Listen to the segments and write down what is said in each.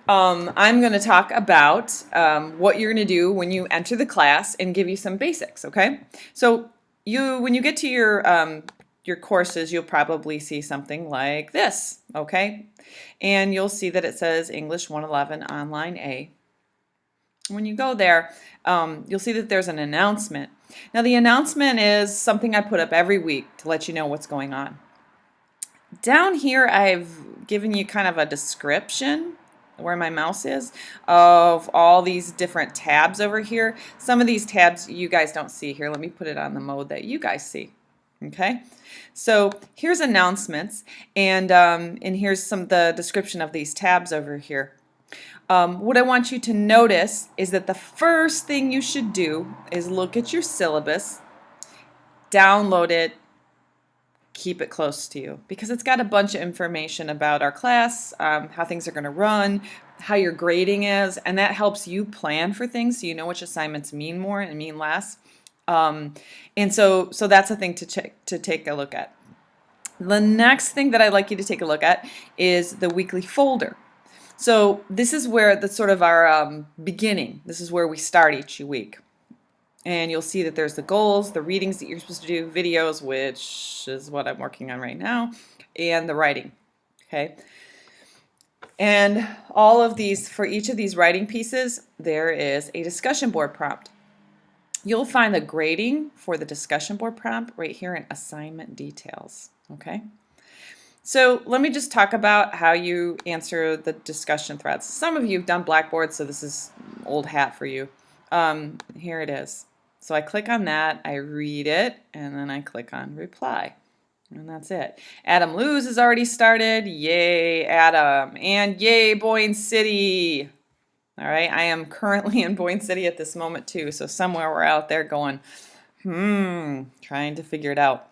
I'm going to talk about what you're going to do when you enter the class and give you some basics, okay? So when you get to your courses, you'll probably see something like this, okay? And you'll see that it says English 111 Online A. When you go there, you'll see that there's an announcement. Now the announcement is something I put up every week to let you know what's going on. Down here, I've given you kind of a description where my mouse is of all these different tabs over here. Some of these tabs you guys don't see here. Let me put it on the mode that you guys see. Okay, so here's announcements, and here's the description of these tabs over here. What I want you to notice is that the first thing you should do is look at your syllabus, download it, keep it close to you because it's got a bunch of information about our class, how things are going to run, how your grading is, and that helps you plan for things so you know which assignments mean more and mean less. And so that's a thing to take a look at. The next thing that I'd like you to take a look at is the weekly folder. So this is where the sort of our beginning. This is where we start each week. And you'll see that there's the goals, the readings that you're supposed to do, videos, which is what I'm working on right now, and the writing, okay? And all of these, for each of these writing pieces, there is a discussion board prompt. You'll find the grading for the discussion board prompt right here in assignment details, okay? So let me just talk about how you answer the discussion threads. Some of you have done Blackboard, so this is old hat for you. Here it is. So I click on that, I read it, and then I click on reply. And that's it. Adam Lewis has already started. Yay, Adam. And yay, Boyne City. All right, I am currently in Boyne City at this moment too, so somewhere we're out there going, trying to figure it out.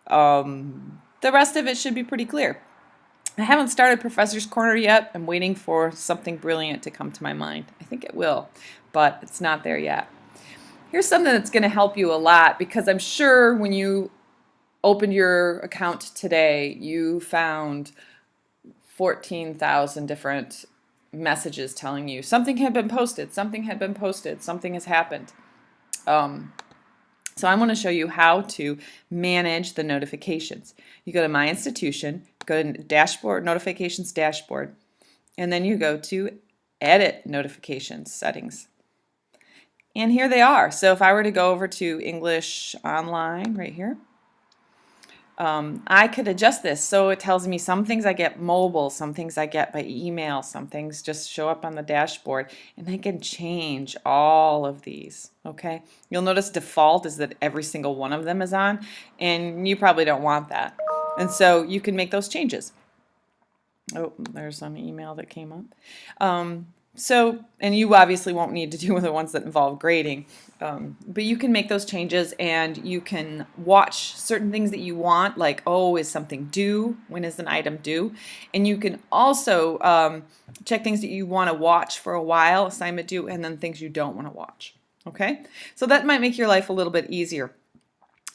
The rest of it should be pretty clear. I haven't started Professor's Corner yet. I'm waiting for something brilliant to come to my mind. I think it will, but it's not there yet. Here's something that's going to help you a lot because I'm sure when you opened your account today, you found 14,000 different messages telling you something had been posted, something had been posted, something has happened. So I want to show you how to manage the notifications. You go to My Institution, go to Dashboard, Notifications Dashboard, and then you go to Edit Notifications Settings. And here they are. So if I were to go over to English Online right here, I could adjust this. So it tells me some things I get mobile, some things I get by email, some things just show up on the dashboard, and I can change all of these, okay? You'll notice default is that every single one of them is on, and you probably don't want that. And so you can make those changes. Oh, there's an email that came up. And you obviously won't need to do the ones that involve grading, but you can make those changes and you can watch certain things that you want, like, oh, is something due? When is an item due? And you can also check things that you want to watch for a while, assignment due, and then things you don't want to watch, okay? So that might make your life a little bit easier.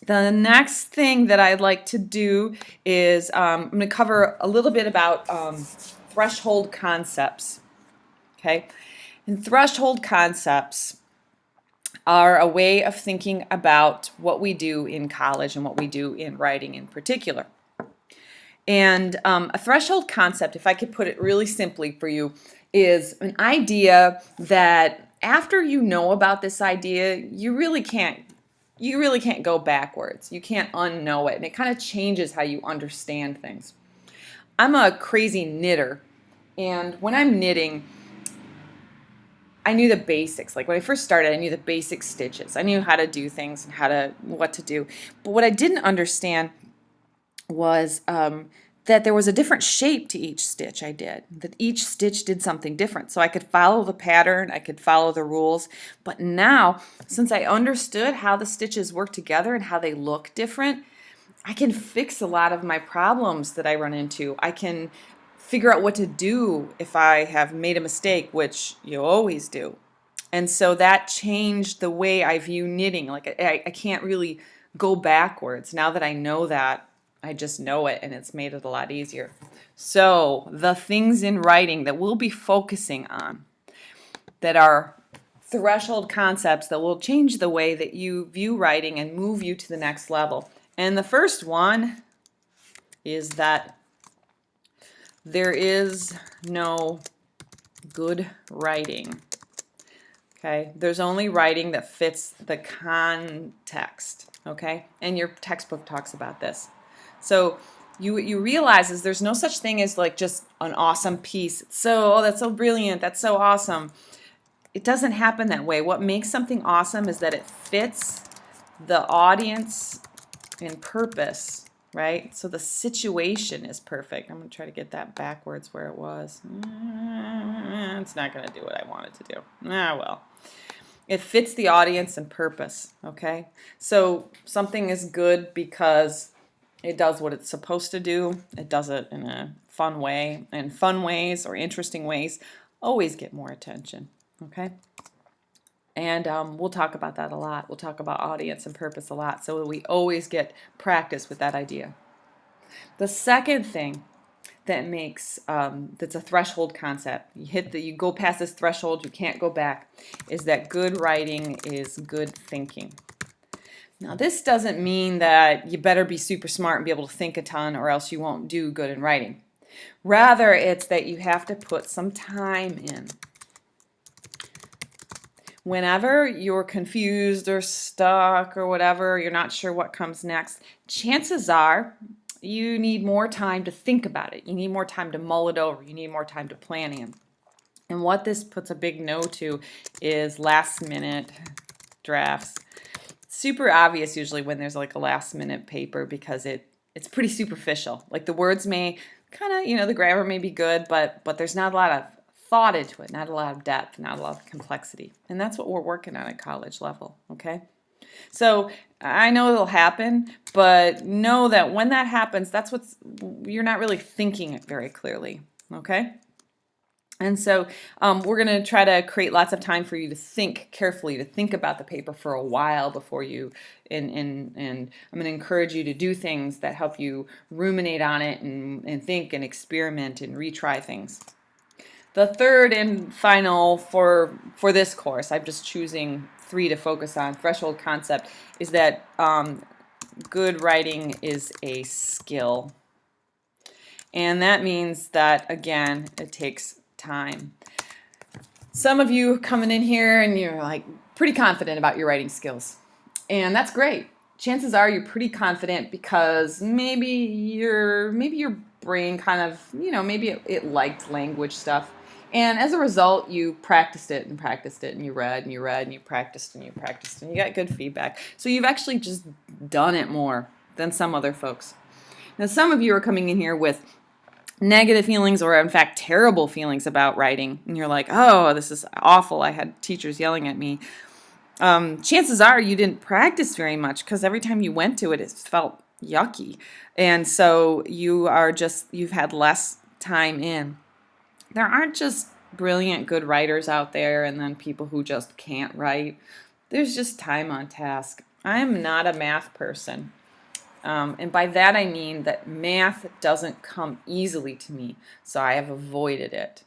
The next thing that I'd like to do is I'm going to cover a little bit about threshold concepts. Okay, and threshold concepts are a way of thinking about what we do in college and what we do in writing in particular. And a threshold concept, if I could put it really simply for you, is an idea that after you know about this idea, you really can't go backwards. You can't unknow it, and it kind of changes how you understand things. I'm a crazy knitter, and when I'm knitting, I knew the basics. Like when I first started, I knew the basic stitches. I knew how to do things and what to do. But what I didn't understand was that there was a different shape to each stitch I did, that each stitch did something different. So I could follow the pattern, I could follow the rules. But now, since I understood how the stitches work together and how they look different, I can fix a lot of my problems that I run into. I can figure out what to do if I have made a mistake, which you always do. And so that changed the way I view knitting. Like I can't really go backwards now that I know that. I just know it, and it's made it a lot easier. So the things in writing that we'll be focusing on that are threshold concepts that will change the way that you view writing and move you to the next level. And the first one is that there is no good writing. Okay, there's only writing that fits the context. Okay, and your textbook talks about this. So you realize is there's no such thing as like just an awesome piece. So, oh, that's so brilliant. That's so awesome. It doesn't happen that way. What makes something awesome is that it fits the audience and purpose, right? So the situation is perfect. I'm going to try to get that backwards where it was. It's not going to do what I want it to do. Ah, well. It fits the audience and purpose, okay? So something is good because it does what it's supposed to do. It does it in a fun way, and fun ways or interesting ways always get more attention, okay? And we'll talk about that a lot. We'll talk about audience and purpose a lot, so we always get practice with that idea. The second thing that makes that's a threshold concept. You go past this threshold, you can't go back. Is that good writing is good thinking. Now, this doesn't mean that you better be super smart and be able to think a ton, or else you won't do good in writing. Rather, it's that you have to put some time in. Whenever you're confused or stuck or whatever, you're not sure what comes next, chances are you need more time to think about it. You need more time to mull it over. You need more time to plan in. And what this puts a big no to is last minute drafts. It's super obvious usually when there's like a last minute paper because it's pretty superficial. Like the words may kind of, the grammar may be good, but there's not a lot of thought into it, not a lot of depth, not a lot of complexity. And that's what we're working on at college level, okay? So I know it'll happen, but know that when that happens, you're not really thinking it very clearly, okay? And so we're going to try to create lots of time for you to think carefully, to think about the paper for a while before you, and I'm going to encourage you to do things that help you ruminate on it and think and experiment and retry things. The third and final for this course, I'm just choosing 3 to focus on, threshold concept, is that good writing is a skill. And that means that, again, it takes time. Some of you coming in here and you're like pretty confident about your writing skills. And that's great. Chances are you're pretty confident because maybe your brain kind of, maybe it liked language stuff. And as a result, you practiced it and practiced it, and you read and you read and you practiced and you practiced, and you got good feedback. So you've actually just done it more than some other folks. Now, some of you are coming in here with negative feelings or, in fact, terrible feelings about writing. And you're like, oh, this is awful. I had teachers yelling at me. Chances are you didn't practice very much because every time you went to it, it felt yucky. And so you've had less time in. There aren't just brilliant, good writers out there and then people who just can't write. There's just time on task. I'm not a math person. And by that I mean that math doesn't come easily to me, so I have avoided it.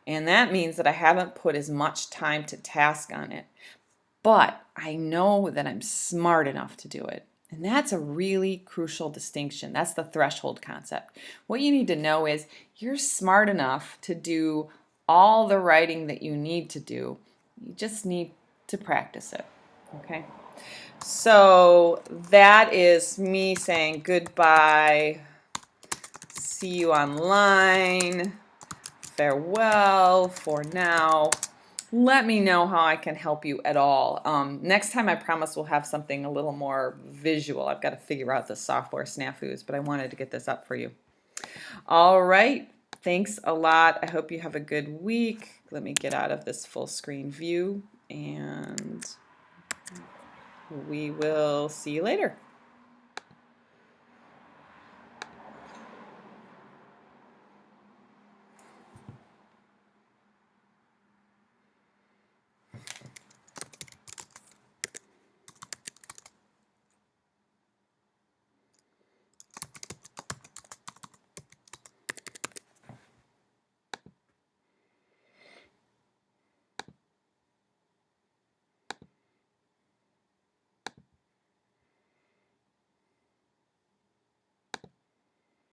And that means that I haven't put as much time to task on it. But I know that I'm smart enough to do it. And that's a really crucial distinction. That's the threshold concept. What you need to know is you're smart enough to do all the writing that you need to do. You just need to practice it, okay? So that is me saying goodbye, see you online, farewell for now. Let me know how I can help you at all. Next time I promise we'll have something a little more visual. I've got to figure out the software snafus, but I wanted to get this up for you. All right, thanks a lot. I hope you have a good week. Let me get out of this full screen view and we will see you later.